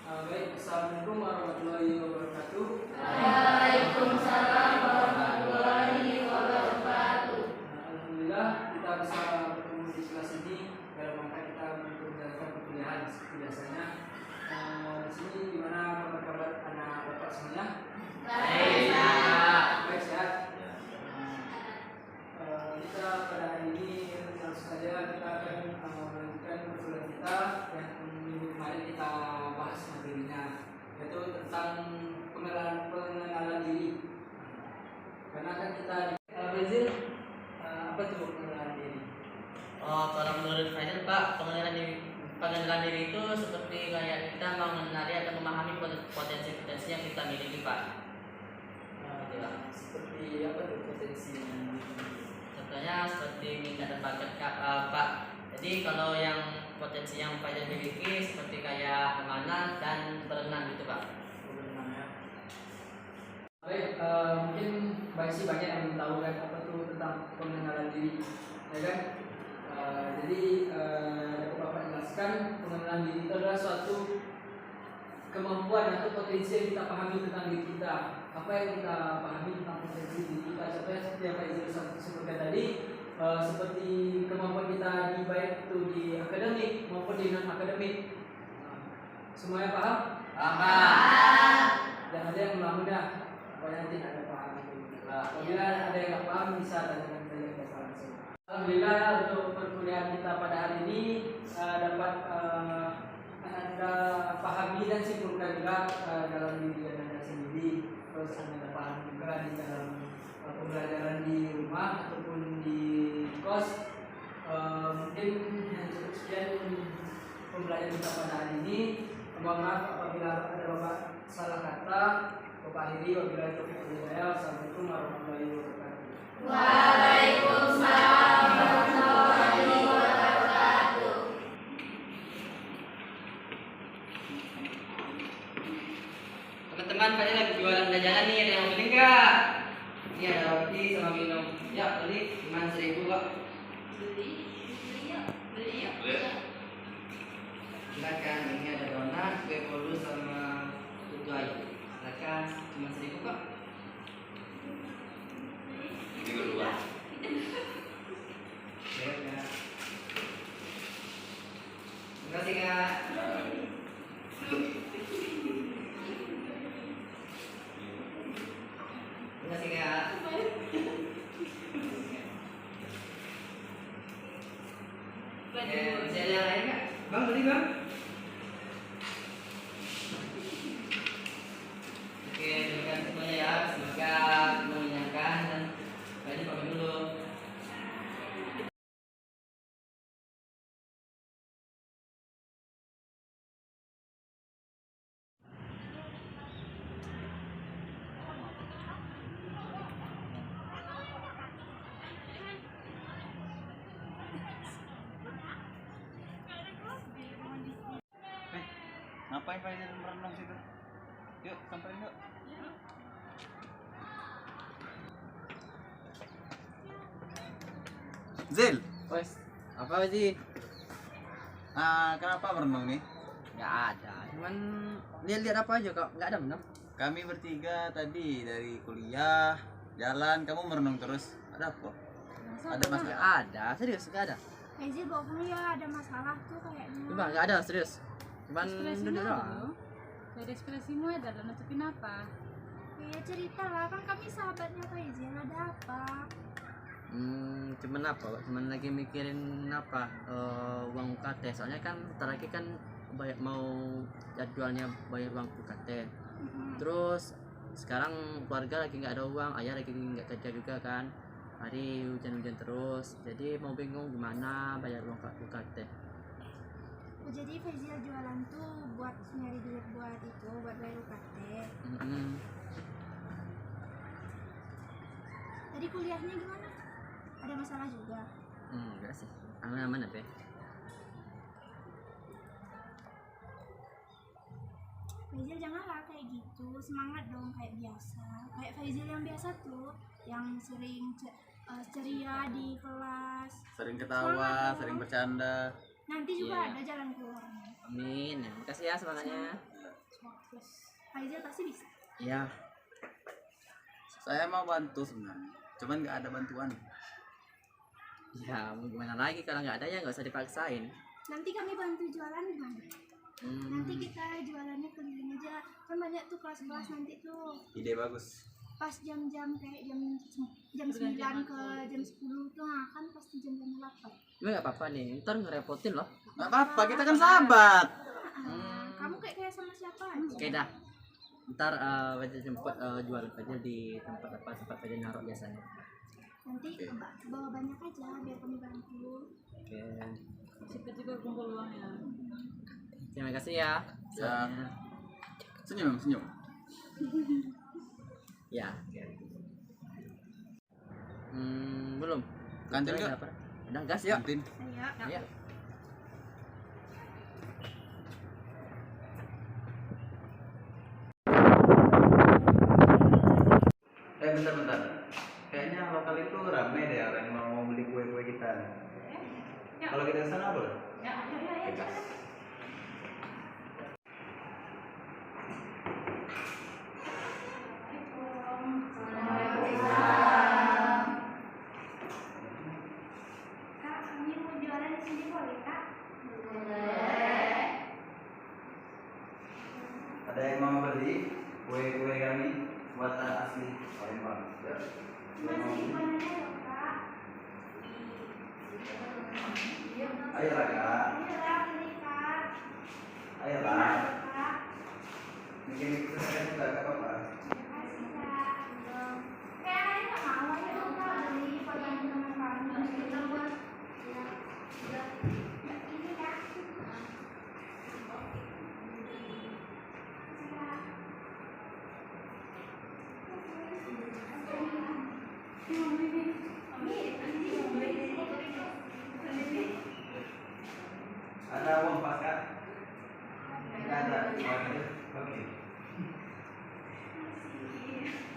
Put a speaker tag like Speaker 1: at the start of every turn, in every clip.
Speaker 1: Baik, Assalamualaikum warahmatullahi wabarakatuh.
Speaker 2: Waalaikumsalam warahmatullahi wabarakatuh.
Speaker 1: Alhamdulillah kita bisa bertemu di kelas ini dalam rangka kita menjalankan perkuliahan seperti biasanya. Di sini gimana kabar anak bapak semuanya?
Speaker 2: Baik.
Speaker 1: Baik, sehat. Kita pada hari ini langsung saja kita akan melanjutkan perkuliahan kita yang minggu kemarin kita bahas materinya, yaitu tentang pengenalan diri. Karena kan kita Faizil, apa tuh pengenalan diri?
Speaker 3: Oh, kalau menurut Faisal Pak, pengenalan diri itu seperti kayak kita mengenali atau memahami potensi-potensi yang kita miliki Pak. Gitu, Pak.
Speaker 1: Seperti apa tuh potensinya?
Speaker 3: Contohnya seperti minat dan bakat Pak. Jadi kalau yang potensi yang Faisal miliki seperti kayak amanah dan berenang gitu Pak.
Speaker 1: Berenang ya. Baik, mungkin banyak yang belum tahu kan apa tuh tentang pengenalan diri, ya kan? Jadi dapat Bapak jelaskan, pengenalan diri itu adalah suatu kemampuan atau potensi yang kita pahami tentang diri kita. Apa yang kita pahami tentang potensi diri kita? Contohnya seperti apa yang saya sebutkan tadi, seperti kemampuan kita di baik itu di akademik maupun di non akademik. Semuanya paham?
Speaker 3: Paham.
Speaker 1: Dan ada yang mudah-mudah, pokoknya nanti ada paham. Apabila ada yang nggak paham bisa tanyakan saya ke Bapak langsung. Alhamdulillah untuk perkuliahan kita pada hari ini dapat Anda pahami dan simpulkan juga dalam diri Anda sendiri. Terus Anda paham juga di dalam pembelajaran di rumah ataupun di kos. Mungkin cukup sekian pembelajaran kita pada hari ini. Mohon maaf apabila ada Bapak salah kata. Bapak akhiri wabillahi taufiq wal hidayah. Assalamualaikum warahmatullahi wabarakatuh.
Speaker 2: Waalaikumsalam warahmatullahi wabarakatuh.
Speaker 3: Teman-teman, kalian lagi jualan jajanan nih, ada yang mau beli nggak? Ini ada roti sama minum. Ya, beli 5.000 Pak.
Speaker 2: Beli yuk.
Speaker 3: Silakan, ini ada donat, kue bolu sama putu ayu. Silakan, 5.000 Pak.
Speaker 2: Ini kedua.
Speaker 3: Ya, Kak. Terima kasih Kak. Terima kasih Kak. Masih ada yang lain Kak? Bang, beli Bang. Oke, terima kasih semuanya ya. Semoga mengenyangkan dan kalian pamit dulu.
Speaker 4: Ngapain Faizal merenung situ? Yuk, samperin yuk. Zil,
Speaker 3: Wes, apa sih?
Speaker 4: kenapa merenung nih?
Speaker 3: Nggak ada, cuman lihat-lihat apa aja kok, nggak ada benar.
Speaker 4: Kami bertiga tadi dari kuliah, jalan, kamu merenung terus. Ada apa? Ada
Speaker 3: Nggak
Speaker 4: masalah?
Speaker 3: ada, serius nggak ada.
Speaker 5: Faizal bawa kuliah ada masalah tuh kayaknya.
Speaker 3: Coba nggak ada serius. Cuman
Speaker 6: Ekspresimu
Speaker 3: duduk
Speaker 6: ada
Speaker 3: doang.
Speaker 6: loh. Dari ekspresimu ada lo nutupin apa?
Speaker 5: Ya cerita lah, kan kami sahabatnya Faizal, ada apa?
Speaker 3: Cuman apa? Pak? Cuman lagi mikirin apa? Uang UKT. Soalnya kan ntar lagi kan mau jadwalnya bayar uang UKT. Terus sekarang keluarga lagi nggak ada uang, ayah lagi nggak kerja juga kan. Hari hujan-hujan terus, jadi mau bingung gimana bayar uang UKT.
Speaker 5: Oh, jadi Faizal jualan tuh buat nyari duit buat itu, buat bayar UKT. Tadi kuliahnya gimana? Ada masalah juga?
Speaker 3: Enggak sih, aman-aman apa?
Speaker 5: Faizal janganlah kayak gitu, semangat dong kayak biasa. Kayak Faizal yang biasa tuh, yang sering ceria di kelas.
Speaker 4: Sering ketawa,
Speaker 5: Semangat dong.
Speaker 4: sering bercanda.
Speaker 5: Nanti juga
Speaker 3: Iya.
Speaker 5: ada jalan keluarnya.
Speaker 3: Amin, ya, makasih ya semangatnya.
Speaker 5: Faizal pasti bisa.
Speaker 3: Ya,
Speaker 4: Saya mau bantu sebenarnya, cuman nggak ada bantuan.
Speaker 3: ya mau gimana lagi kalau nggak ada ya nggak usah dipaksain.
Speaker 5: Nanti kami bantu jualan gimana? Nanti
Speaker 3: Hmm,
Speaker 5: kita jualannya keliling aja. Kan banyak tuh kelas-kelas nanti tuh.
Speaker 4: Ide bagus.
Speaker 5: Pas jam-jam kayak jam 9 ke jam 10 tuh, nah, kan pasti jam-jam 8.
Speaker 3: Gue nggak apa-apa nih, ntar ngerepotin loh.
Speaker 4: Nggak apa-apa, kita kan sahabat.
Speaker 5: Kamu kayak sama siapa aja?
Speaker 3: Oke dah. Ntar Fajar jemput jualan Fajar di tempat apa tempat Fajar naruh biasanya.
Speaker 5: Nanti bawa banyak aja biar kami bantu.
Speaker 3: Oke.
Speaker 6: Cepat juga kumpul uangnya.
Speaker 3: Terima kasih ya.
Speaker 4: Ya.
Speaker 3: Saatnya.
Speaker 4: Senyum.
Speaker 3: Ya. Belum.
Speaker 4: Kantin
Speaker 3: Udah,
Speaker 4: nggak?
Speaker 3: apa? Udah gas yuk.
Speaker 4: Kantin.
Speaker 5: Ayo.
Speaker 3: Ayo.
Speaker 4: Bentar. Kayaknya lokal itu rame deh orang yang mau beli kue-kue kita. Kalau kita ke sana boleh? Gas.
Speaker 5: Kak, kami mau jualan di sini boleh, Kak?
Speaker 4: Ada yang mau beli kue-kue kami buatan asli Palembang? Ya.
Speaker 5: Masih di mananya loh, Kak?
Speaker 4: Ayolah kak,
Speaker 5: Ayo lah, beli, Kak.
Speaker 4: ayolah.
Speaker 5: Kak.
Speaker 4: Mungkin kita juga gak apa-apa.
Speaker 5: Makasih, Kak. Kayak Ayah nggak mau aja dong, Kak, beli buat teman-teman kami. Ini, Kak.
Speaker 4: Ada uang pas kak? Tidak ada. Oke.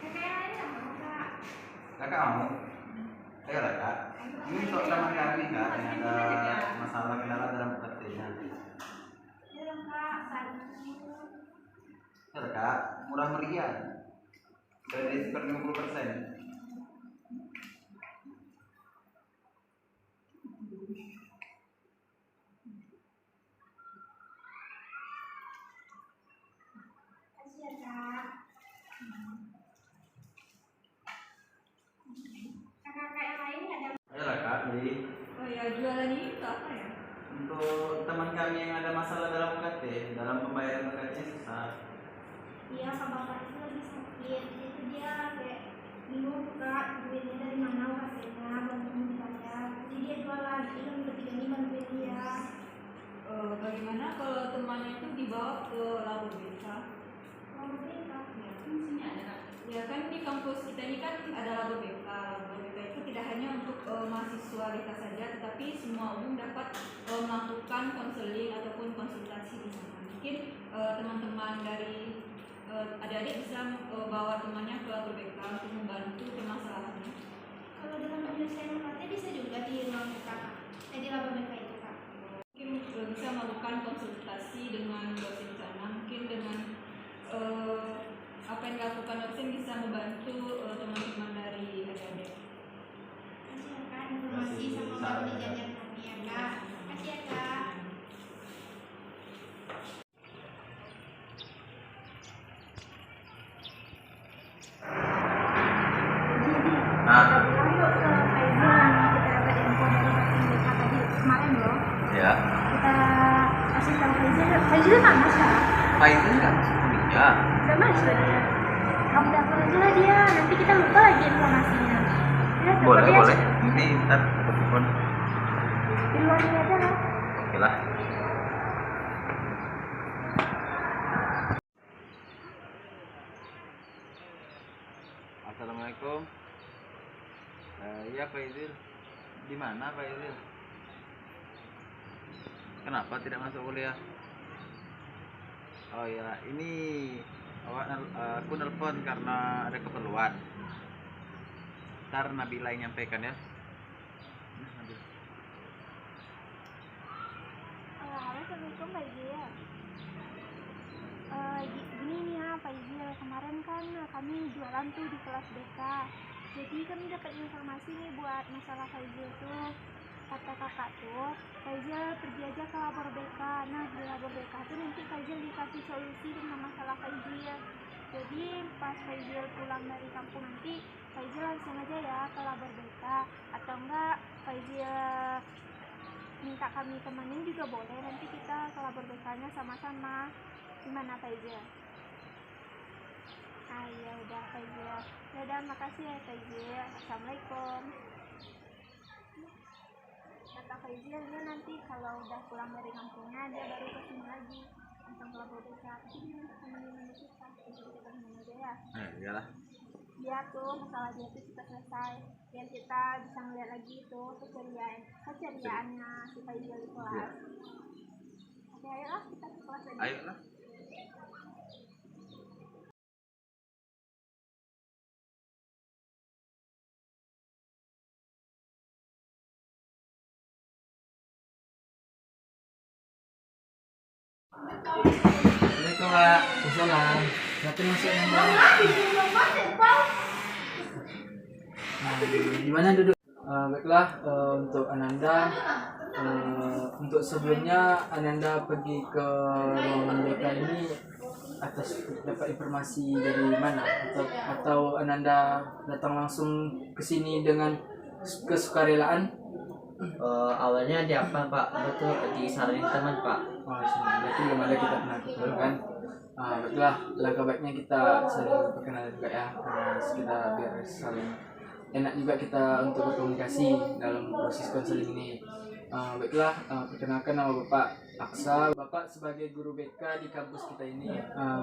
Speaker 5: Kayak Ayah nggak mau, Kak.
Speaker 4: Kakak mau? Ayolah kak. Ini untuk teman kami kak yang ada masalah kendala dalam pekerjaannya.
Speaker 5: Ya dong, Kak. Bantu.
Speaker 4: Ayolah kak, murah meriah. Dari diskon 50%.
Speaker 5: Kasih ya, Kak. Kakak-kakak yang lain nggak ada.
Speaker 4: Ayolah kak, beli.
Speaker 6: Oh ya, jualan ini itu apa ya?
Speaker 4: Untuk teman kami yang ada masalah dalam UKT, dalam pembayaran UKT-nya susah.
Speaker 5: Iya, Kak, bapak itu lagi sakit. Itu dia kayak bingung, Kak, duitnya dari mana UKT-nya belum dibayar. Jadi dia jualan. Ini kami bertiga ini bantuin dia.
Speaker 6: Bagaimana kalau temannya itu dibawa ke Labu Beta?
Speaker 5: Mau beli, Kak?
Speaker 6: Ya, kan sini ada Kak. Ya kan di kampus kita ini kan ada Labu Beta. Labu Beta itu tidak hanya untuk mahasiswa kita saja, tetapi semua umum dapat melakukan konseling ataupun konsultasi di sana. Mungkin teman-teman dari adik-adik bisa bawa temannya ke Labu Beta untuk membantu permasalahannya.
Speaker 5: Kalau dalam penyelesaian UKT bisa juga di ruang BK, di laba BK itu, Kak.
Speaker 6: Mungkin bisa melakukan konsultasi dengan dosen di sana. Mungkin dengan apa yang dilakukan dosen bisa membantu teman-teman dari adik-adik.
Speaker 5: Kasih ya, Kak, informasi sama bantu jajan kami ya, Kak. Kasih ya, Kak.
Speaker 4: Nah,
Speaker 5: Yuk ke Faizal yang kita dapat info dari Kapten BK tadi kemarin loh.
Speaker 4: ya.
Speaker 5: Kita kasih tahu Faizal. Faizal mana sekarang?
Speaker 4: Faizal kan? Iya.
Speaker 5: Udah masuk dia. Kamu daftar aja lah dia. Nanti kita lupa lagi informasinya. Kita daftar
Speaker 4: Boleh,
Speaker 5: dia
Speaker 4: boleh. Nanti ntar aku telepon.
Speaker 5: di luar ini aja lah.
Speaker 4: Oke lah. Assalamualaikum. Iya Pak Izil. Di mana Pak Izil? Kenapa tidak masuk kuliah? Oh iya, ini aku nelpon karena ada keperluan. Ntar Nabila yang nyampaikan ya. Nah, Nabila.
Speaker 5: Halo, Assalamualaikum Mbak Gia. kami jualan tuh di kelas BK. Jadi kami dapat informasi nih buat masalah Faizil tuh. Kata kakak tuh, Faizil pergi aja ke labor BK. Nah, di labor BK tuh nanti Faizil dikasih solusi tentang masalah Faizil. Jadi pas Faizil pulang dari kampung nanti, Faizil langsung aja ya ke labor BK. Atau enggak, Faizil minta kami temenin juga boleh. Nanti kita ke labor BK-nya sama-sama. Gimana Faizil? Ah ya udah Faizil. Ya udah, makasih ya Faizil. Assalamualaikum. Kata Faizilnya nanti kalau udah pulang dari kampungnya dia baru kesini lagi langsung ke labor BK. Jadi dia nanti temenin kita. Jadi kita temenin aja ya.
Speaker 4: Iyalah.
Speaker 5: Biar tuh masalah dia tuh kita selesai. Biar kita bisa ngeliat lagi tuh keceriaannya si Faizil di kelas. Oke, ayo lah kita ke kelas lagi.
Speaker 4: Ayolah.
Speaker 1: Assalamualaikum Pak. Waalaikumsalam. Silakan masuk Ananda. Nah, gimana duduk? Baiklah, untuk Ananda, untuk sebelumnya Ananda pergi ke ruangan BK ini atas dapat informasi dari mana, atau Ananda datang langsung ke sini dengan kesukarelaan?
Speaker 3: Awalnya di apa Pak? Betul disaranin teman Pak.
Speaker 1: Oh, berarti belum ada kita pernah ketemu kan? Baiklah, langkah baiknya kita saling perkenalan juga ya, kita biar saling enak juga kita untuk berkomunikasi dalam proses konseling ini. Baiklah, perkenalkan nama Bapak Aksa. Bapak sebagai guru BK di kampus kita ini.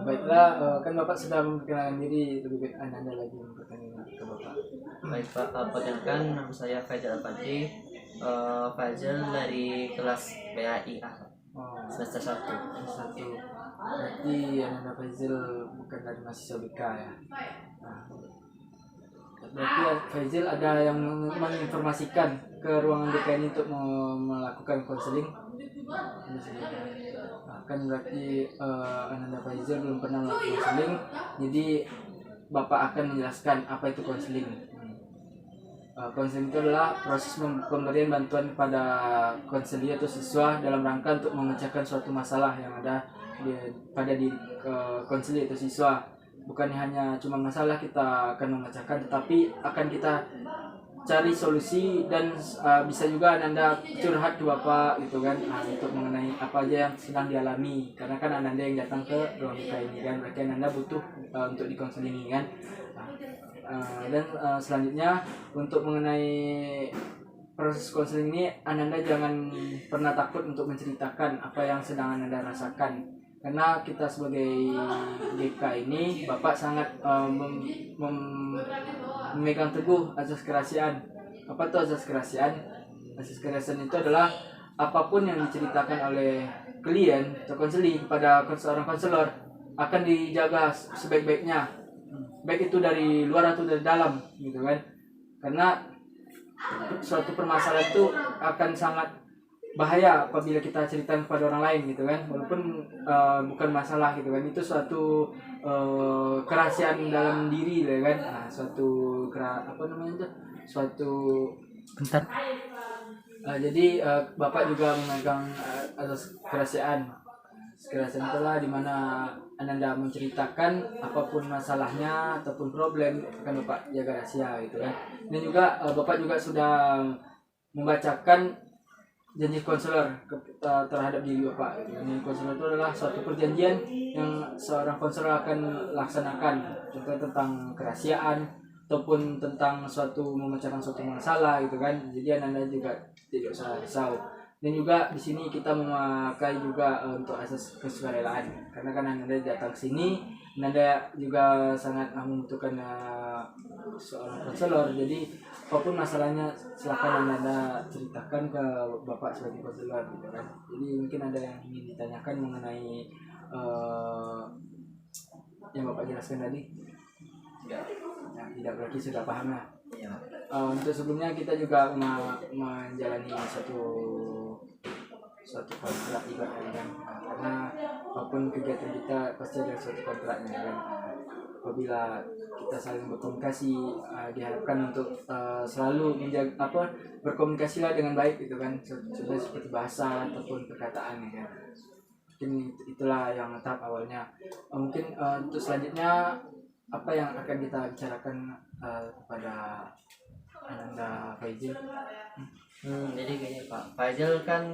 Speaker 1: Baiklah, kan Bapak sudah memperkenalkan diri, lebih baik Anda lagi memperkenalkan ke Bapak.
Speaker 3: Baik Pak, perkenalkan nama saya Faizal Fadli. Faizal dari kelas PAI semester 1.
Speaker 1: Satu. Berarti Anda Faizal bukan dari mahasiswa BK ya. Berarti Faizal ada yang menginformasikan ke ruangan BK ini untuk melakukan konseling. Kan berarti Ananda Faizal belum pernah melakukan konseling, jadi Bapak akan menjelaskan apa itu konseling. Konseling itu adalah proses pemberian bantuan kepada konselor atau siswa dalam rangka untuk memecahkan suatu masalah yang ada pada diri konselor atau siswa. Bukan hanya cuma masalah kita akan memecahkan, tetapi akan kita cari solusi dan bisa juga Ananda curhat ke Bapak gitu kan, untuk mengenai apa aja yang sedang dialami, karena kan Ananda yang datang ke ruang BK ini kan, berarti Ananda butuh untuk dikonseling kan. Dan selanjutnya untuk mengenai proses konseling ini, Ananda jangan pernah takut untuk menceritakan apa yang sedang Ananda rasakan, karena kita sebagai BK ini Bapak sangat memegang teguh asas kerahasiaan. Apa itu asas kerahasiaan? Asas kerahasiaan itu adalah apapun yang diceritakan oleh klien atau konseling kepada seorang konselor akan dijaga sebaik-baiknya, baik itu dari luar atau dari dalam gitu kan, karena suatu permasalahan itu akan sangat bahaya apabila kita ceritakan kepada orang lain gitu kan, walaupun bukan masalah gitu kan, itu suatu kerahasiaan dalam diri ya kan. Suatu suatu bentar. Jadi Bapak juga memegang asas kerahasiaan. Kerahasiaan itulah dimana Ananda menceritakan apapun masalahnya ataupun problem akan Bapak jaga rahasia gitu kan. Dan juga Bapak juga sudah membacakan janji konselor terhadap diri Bapak. Janji konselor itu adalah suatu perjanjian yang seorang konselor akan laksanakan, contoh tentang kerahasiaan ataupun tentang memecahkan suatu masalah gitu kan. Jadi Anda juga tidak usah risau. Dan juga di sini kita memakai juga untuk asas kesukarelaan, karena kan Anda datang sini, Anda juga sangat membutuhkan seorang konselor. Jadi apapun masalahnya silakan Anda ceritakan ke Bapak sebagai konselor gitu kan. Jadi mungkin ada yang ingin ditanyakan mengenai yang Bapak jelaskan tadi? Ya, tidak, berarti sudah paham ya. Untuk sebelumnya kita juga menjalani suatu kontrak juga kan, karena apapun kegiatan kita pasti ada suatu kontraknya kan. apabila kita saling berkomunikasi, diharapkan untuk selalu menjaga berkomunikasi lah dengan baik gitu kan, contohnya seperti bahasa ataupun perkataan ya. Mungkin itulah yang tahap awalnya. Mungkin untuk selanjutnya apa yang akan kita bicarakan kepada Anda Faizil?
Speaker 3: Jadi gini Pak, Faizil kan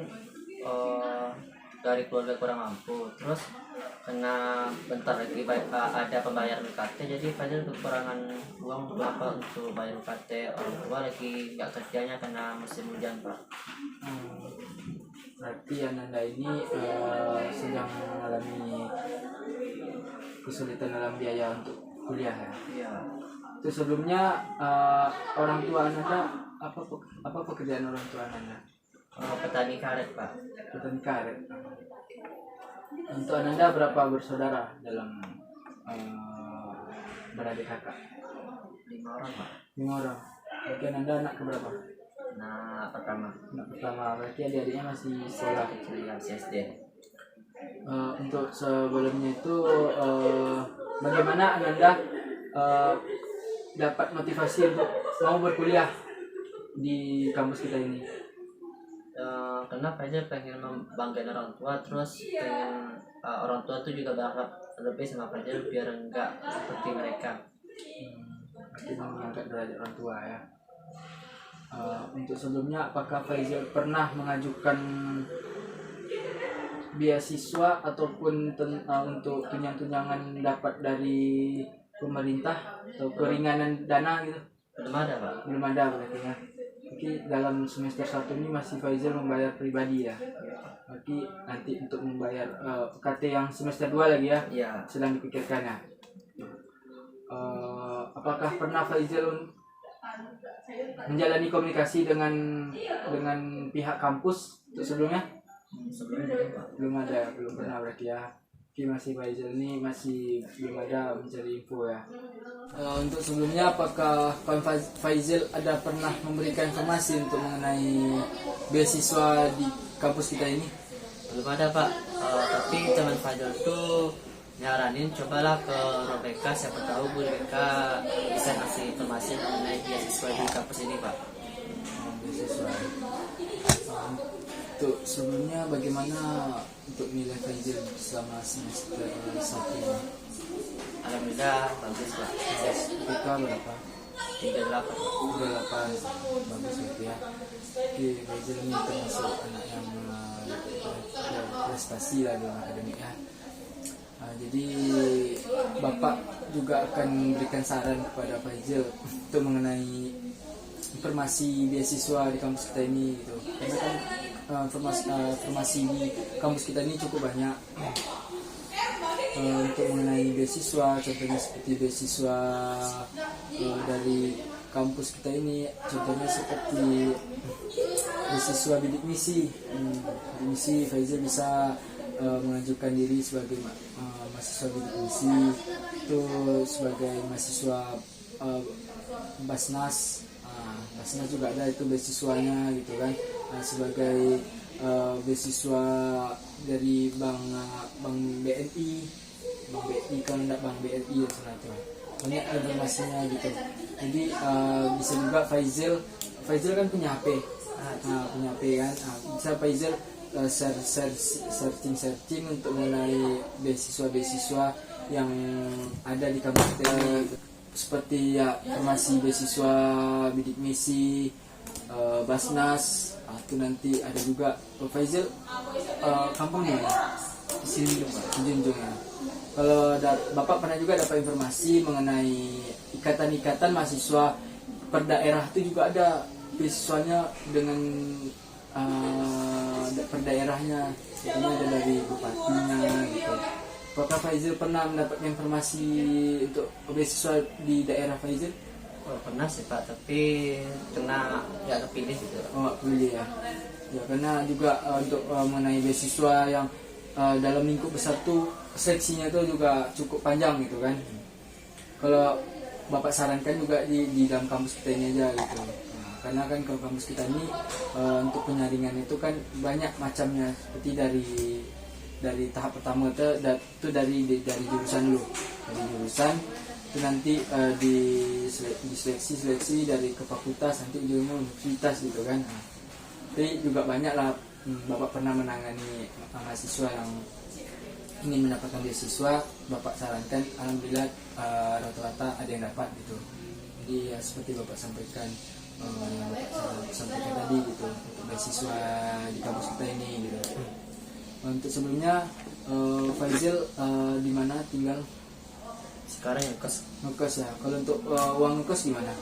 Speaker 3: dari keluarga kurang mampu, terus kena bentar lagi ada pembayaran UKT, jadi Faizil kekurangan uang untuk bayar UKT. Orang tua lagi nggak kerjanya karena musim hujan Pak.
Speaker 1: Berarti Anda ini sedang mengalami kesulitan dalam biaya untuk kuliah ya?
Speaker 3: Iya.
Speaker 1: Itu sebelumnya orang tua Anda apa pekerjaan orang tua Anda?
Speaker 3: Petani karet Pak.
Speaker 1: Petani karet. Untuk Anda berapa bersaudara dalam beradik kakak?
Speaker 3: 5 orang Pak.
Speaker 1: 5 orang. Berarti Anda anak keberapa?
Speaker 3: Nah pertama
Speaker 1: Anak pertama. Berarti adik-adiknya masih sekolah.
Speaker 3: kecil ya SD.
Speaker 1: Untuk sebelumnya itu bagaimana Anda dapat motivasi untuk mau berkuliah di kampus kita ini?
Speaker 3: Karena Faizil pengen membanggakan orang tua, terus pengen orang tua tuh juga berharap lebih sama Faizil biar enggak seperti mereka.
Speaker 1: Berarti mengangkat derajat orang tua ya. Untuk sebelumnya apakah Faizil pernah mengajukan beasiswa ataupun untuk tunjangan dapat dari pemerintah atau keringanan dana gitu?
Speaker 3: Belum ada Pak.
Speaker 1: Belum ada berarti ya. Oke, dalam semester 1 ini masih Faizil membayar pribadi ya. Oke, nanti untuk membayar UKT yang semester 2 lagi ya.
Speaker 3: Iya.
Speaker 1: Sedang dipikirkan ya. Apakah pernah Faizil menjalani komunikasi dengan pihak kampus untuk sebelumnya?
Speaker 3: Sebelumnya Pak.
Speaker 1: Belum ada, belum pernah berarti ya. Oke, masih Faizil ini masih belum ada mencari info ya. Untuk sebelumnya apakah Faizil ada pernah memberikan informasi untuk mengenai beasiswa di kampus kita ini?
Speaker 3: Belum ada Pak. Tapi teman Faizil tuh nyaranin cobalah ke Robeka, siapa tahu Bu Rebeka bisa ngasih informasi mengenai beasiswa di kampus ini Pak.
Speaker 1: Beasiswa. Untuk sebelumnya bagaimana untuk nilai Faizil selama semester 1 ini?
Speaker 3: Alhamdulillah bagus Pak.
Speaker 1: IPK berapa?
Speaker 3: 38 Pak.
Speaker 1: 38. Bagus gitu ya. Oke, Faizil ini termasuk anak yang prestasi lah dalam akademik ya. Jadi Bapak juga akan memberikan saran kepada Faizil untuk mengenai informasi beasiswa di kampus kita ini gitu. Karena kan informasi di kampus kita ini cukup banyak. Untuk mengenai beasiswa, contohnya seperti beasiswa dari kampus kita ini, contohnya seperti beasiswa bidik misi. Bidik misi Faizil bisa mengajukan diri sebagai mahasiswa bidik misi, itu sebagai mahasiswa Basnas. Basnas juga ada itu beasiswanya gitu kan. Sebagai beasiswa dari Bank BNI kan enggak Bank BNI ya ternyata banyak informasinya gitu. Jadi bisa juga Faizil kan punya HP, punya HP kan, bisa Faizil searching untuk mengenai beasiswa yang ada di kampus kita seperti ya informasi beasiswa bidik misi, Basnas. Itu nanti ada juga Faizil kampungnya di sini Junjung ya. Kalau Bapak pernah juga dapat informasi mengenai ikatan mahasiswa per daerah, itu juga ada beasiswanya dengan per daerahnya, contohnya ada dari bupatinya gitu. Apakah Faizil pernah mendapatkan informasi untuk beasiswa di daerah Faizil?
Speaker 3: Oh, pernah sih Pak, tapi kena nggak kepilih gitu.
Speaker 1: Oh, nggak pilih ya. Ya karena juga untuk mengenai beasiswa yang dalam lingkup besar tuh seleksinya tuh juga cukup panjang gitu kan. Kalau Bapak sarankan juga di dalam kampus kita ini aja gitu. Karena kan kalau kampus kita ini untuk penyaringan itu kan banyak macamnya, seperti dari tahap pertama itu dari jurusan dulu, dari jurusan itu nanti diseleksi dari ke fakultas, nanti ujungnya universitas gitu kan. Nah, tapi juga banyak lah Bapak pernah menangani mahasiswa yang ingin mendapatkan beasiswa, Bapak sarankan, alhamdulillah rata-rata ada yang dapat gitu. Jadi ya seperti Bapak sampaikan, yang Bapak sampaikan tadi gitu, untuk beasiswa di kampus kita ini gitu. Untuk sebelumnya Faizil di mana tinggal?
Speaker 3: Sekarang yang kos
Speaker 1: Ngekos ya. Kalau untuk uang ngekos gimana?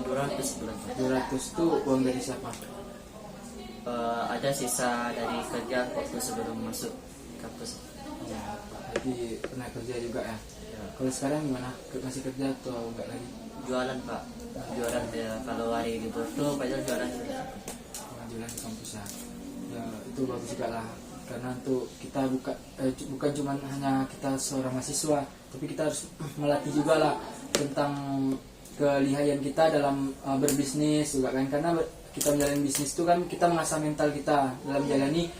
Speaker 3: 200 bulan.
Speaker 1: 200 itu uang dari siapa?
Speaker 3: Ada sisa dari kerja waktu sebelum masuk kampus.
Speaker 1: Ya, jadi pernah kerja juga ya.
Speaker 3: Ya,
Speaker 1: Kalau sekarang gimana? Masih kerja atau enggak lagi?
Speaker 3: jualan Pak, jualan ya, kalau hari libur tuh padahal jualan.
Speaker 1: Jualan di kampus ya. Ya itu bagus juga lah. Karena untuk kita bukan cuma hanya kita seorang mahasiswa, tapi kita harus melatih juga lah tentang kelihayan kita dalam berbisnis juga kan. Karena kita menjalani bisnis itu kan kita mengasah mental kita dalam menjalani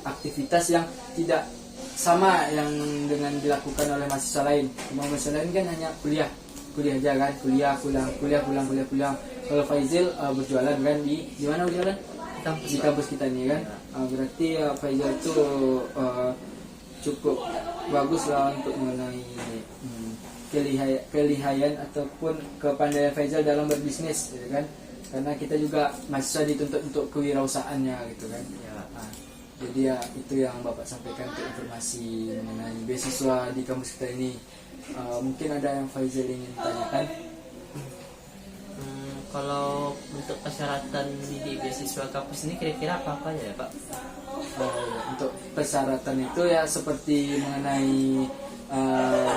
Speaker 1: aktivitas yang tidak sama yang dengan dilakukan oleh mahasiswa lain. Mahasiswa lain kan hanya kuliah aja kan, kuliah pulang. Kalau Faizil berjualan kan di mana berjualan? Di kampus kita nih kan. Berarti Faizil itu cukup bagus lah untuk mengenai kelihayan ataupun kepandaian Faizil dalam berbisnis ya kan. Karena kita juga mahasiswa dituntut untuk kewirausahaannya gitu kan ya. Jadi ya itu yang Bapak sampaikan untuk informasi mengenai beasiswa di kampus kita ini. Mungkin ada yang Faizal ingin tanyakan?
Speaker 3: Kalau untuk persyaratan di beasiswa kampus ini kira-kira apa ya Pak?
Speaker 1: Untuk persyaratan itu ya seperti mengenai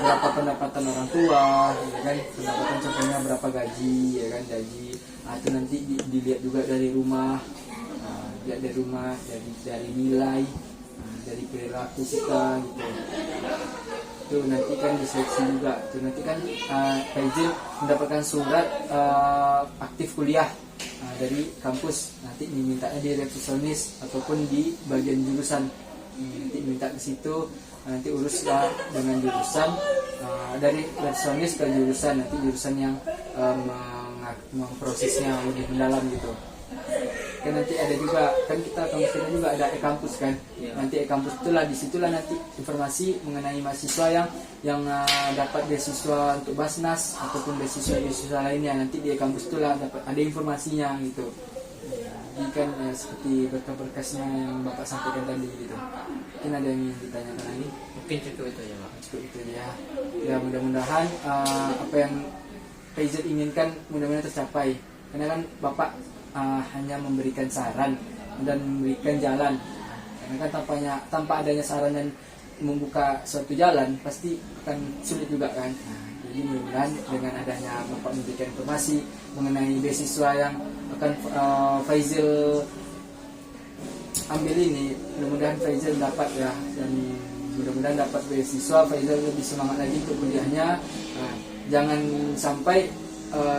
Speaker 1: berapa pendapatan orang tua ya kan, pendapatan contohnya berapa gaji ya kan, gaji itu nanti dilihat juga dari rumah, lihat dari rumah, dari nilai, dari perilaku kita gitu. Itu nanti kan diseleksi juga. Itu nanti kan Faizil mendapatkan surat aktif kuliah dari kampus. Nanti dimintanya di resepsionis ataupun di bagian jurusan. Nanti minta ke situ, nanti uruslah dengan jurusan, dari resepsionis ke jurusan. Nanti jurusan yang memprosesnya lebih mendalam gitu. Kan nanti ada juga, kan kita kampus kita juga ada e-kampus kan. Nanti e-kampus itulah, disitulah nanti informasi mengenai mahasiswa yang dapat beasiswa untuk Basnas ataupun beasiswa lainnya. Nanti di e-kampus itulah dapat ada informasinya gitu. Jadi kan seperti berkas-berkasnya yang Bapak sampaikan tadi gitu. Mungkin ada yang ingin ditanyakan lagi?
Speaker 3: Mungkin cukup itu ya Pak.
Speaker 1: Cukup itu ya. Ya mudah-mudahan apa yang Faizal inginkan mudah-mudahan tercapai. Karena kan Bapak hanya memberikan saran dan memberikan jalan. Karena kan tanpa adanya saran dan membuka suatu jalan pasti akan sulit juga kan. Jadi mudah-mudahan dengan adanya Bapak memberikan informasi mengenai beasiswa yang akan Faizal ambil ini, mudah-mudahan Faizal dapat ya, dan mudah-mudahan dapat beasiswa. Faizal lebih semangat lagi untuk kuliahnya. Jangan sampai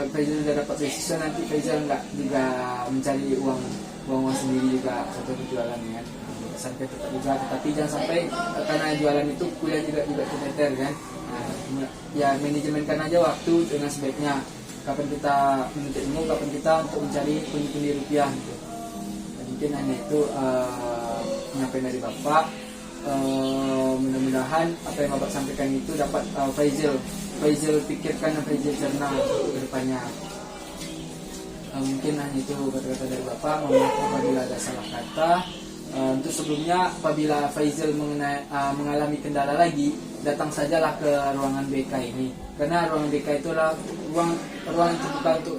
Speaker 1: Faizal sudah dapat beasiswa nanti Faizal nggak juga mencari uang sendiri juga atau berjualan ya. Sampai tetap juga, tetapi jangan sampai karena jualan itu kuliah juga terteter kan. Ya manajemenkan aja waktu dengan sebaiknya. Kapan kita menuntut ilmu, kapan kita untuk mencari pundi-pundi rupiah gitu. Dan mungkin hanya itu penyampaian dari Bapak. Mudah-mudahan apa yang Bapak sampaikan itu dapat Faizal pikirkan dan Faizal cerna untuk kedepannya. Mungkin hanya itu kata-kata dari Bapak. Mohon maaf apabila ada salah kata. Untuk sebelumnya apabila Faizal mengalami kendala lagi, datang sajalah ke ruangan BK ini. Karena ruangan BK itulah ruang yang terbuka untuk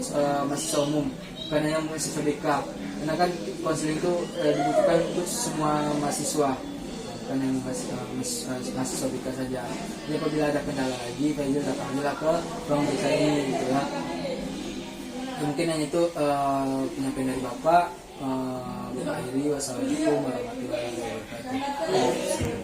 Speaker 1: mahasiswa umum, bukan hanya mahasiswa BK. Karena kan konseling itu dibutuhkan untuk semua mahasiswa, bukan hanya mahasiswa BK saja. Jadi apabila ada kendala lagi, Faizal datanglah ke ruang BK ini gitu ya. Mungkin hanya itu penyampaian dari Bapak. Wassalamualaikum warahmatullahi wabarakatuh.